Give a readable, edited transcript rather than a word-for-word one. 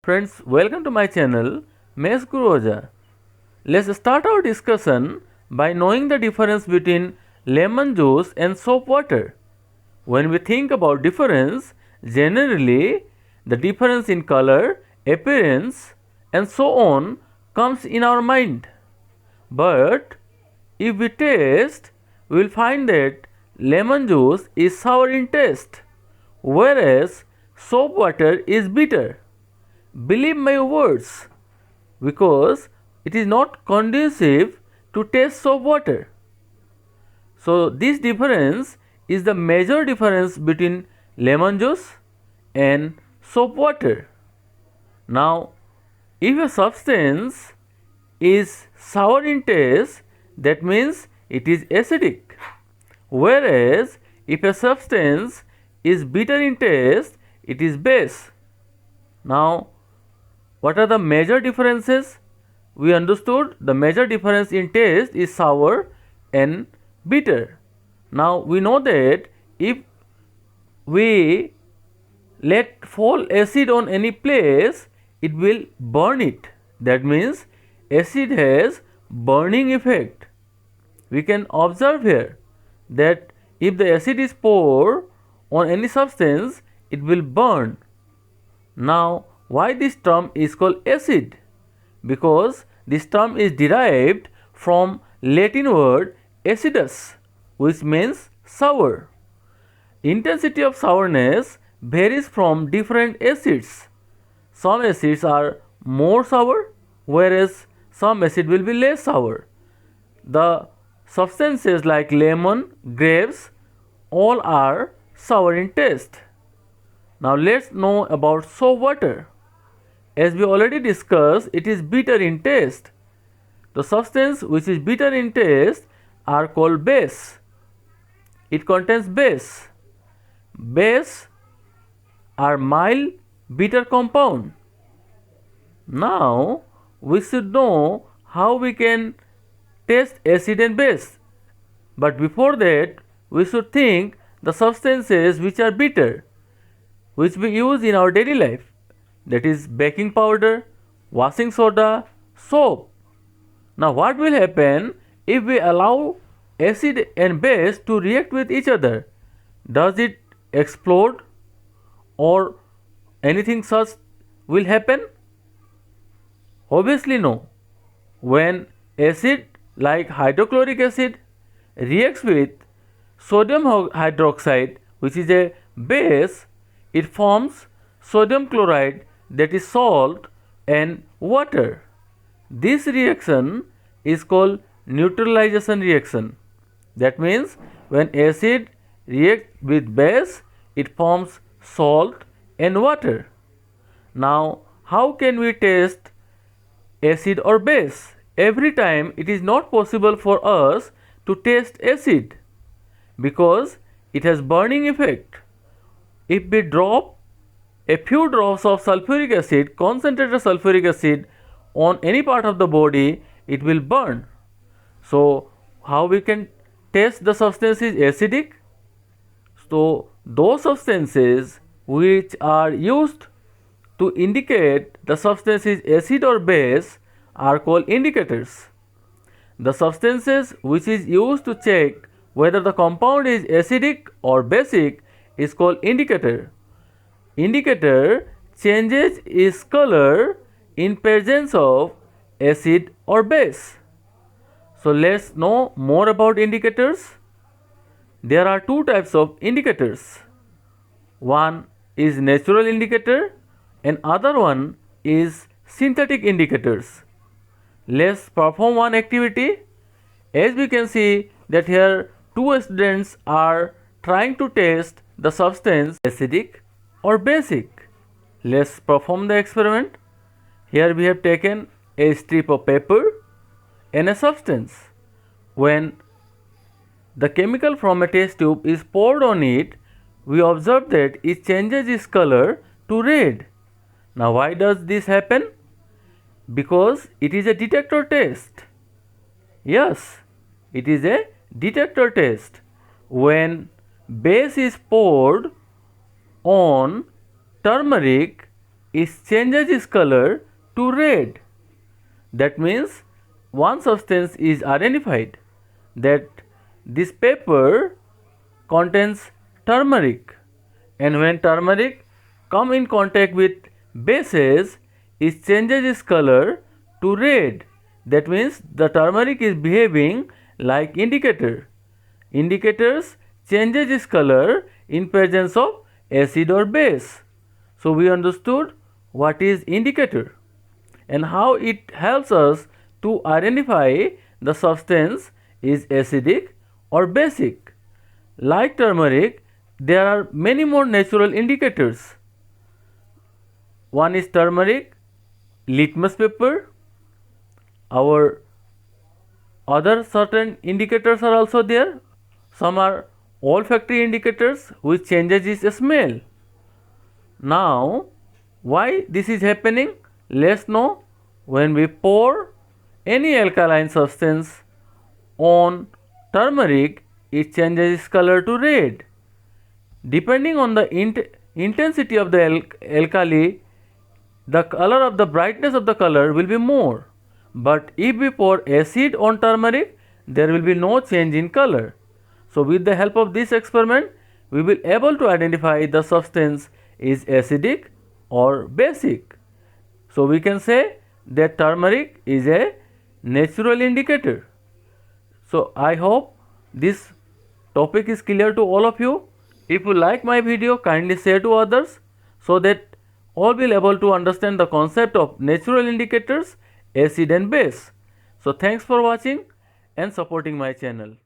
Friends, welcome to my channel, Mesh Guroja. Let's start our discussion by knowing the difference between lemon juice and soap water. When we think about difference, generally the difference in color, appearance and so on comes in our mind. But if we taste, we will find that lemon juice is sour in taste, whereas soap water is bitter. Believe my words, because it is not conducive to taste soap water. So this difference is the major difference between lemon juice and soap water. Now, if a substance is sour in taste, that means it is acidic. Whereas if a substance is bitter in taste, it is base. Now, what are the major differences? We understood the major difference in taste is sour and bitter. Now we know that if we let fall acid on any place, it will burn it. That means acid has burning effect. We can observe here that if the acid is poured on any substance, it will burn. Now, why this term is called acid? Because this term is derived from Latin word acidus, which means sour. Intensity of sourness varies from different acids. Some acids are more sour, whereas some acid will be less sour. The substances like lemon, grapes, all are sour in taste. Now let's know about soap water. As we already discussed, it is bitter in taste. The substance which is bitter in taste are called base. It contains base. Base are mild bitter compound. Now we should know how we can taste acid and base. But before that, we should think the substances which are bitter, which we use in our daily life. That is baking powder, washing soda, soap. Now what will happen if we allow acid and base to react with each other? Does it explode or anything such will happen? Obviously no. When acid like hydrochloric acid reacts with sodium hydroxide, which is a base, it forms sodium chloride, that is salt, and water. This reaction is called neutralization reaction. That means when acid reacts with base, it forms salt and water. Now how can we taste acid or base? Every time it is not possible for us to taste acid because it has burning effect. If we drop a few drops of sulfuric acid, concentrated sulfuric acid on any part of the body, it will burn. So how we can taste the substance is acidic? So those substances which are used to indicate the substance is acid or base are called indicators. The substances which is used to check whether the compound is acidic or basic is called indicator. Indicator changes its color in presence of acid or base. So let's know more about indicators. There are two types of indicators. One is natural indicator and other one is synthetic indicators. Let's perform one activity. As we can see that here two students are trying to test the substance acidic or basic. Let's perform the experiment. Here we have taken a strip of paper and a substance. When the chemical from a test tube is poured on it, we observe that it changes its color to red. Now why does this happen? Because it is a detector test. Yes, it is a detector test. When base is poured on turmeric, it changes its color to red. That means one substance is identified, that this paper contains turmeric, and when turmeric come in contact with bases, it changes its color to red. That means the turmeric is behaving like indicator. Indicators changes its color in presence of acid or base. So we understood what is indicator and how it helps us to identify the substance is acidic or basic. Like turmeric, there are many more natural indicators. One is turmeric, litmus paper. Our other certain indicators are also there. Some are olfactory indicators which changes its smell. Now, why this is happening? Let's know. When we pour any alkaline substance on turmeric, it changes its color to red. Depending on the intensity of the alkali, the color of the brightness of the color will be more. But if we pour acid on turmeric, there will be no change in color. So with the help of this experiment, we will able to identify the substance is acidic or basic. So we can say that turmeric is a natural indicator. So I hope this topic is clear to all of you. If you like my video, kindly share to others so that all will able to understand the concept of natural indicators, acid and base. So thanks for watching and supporting my channel.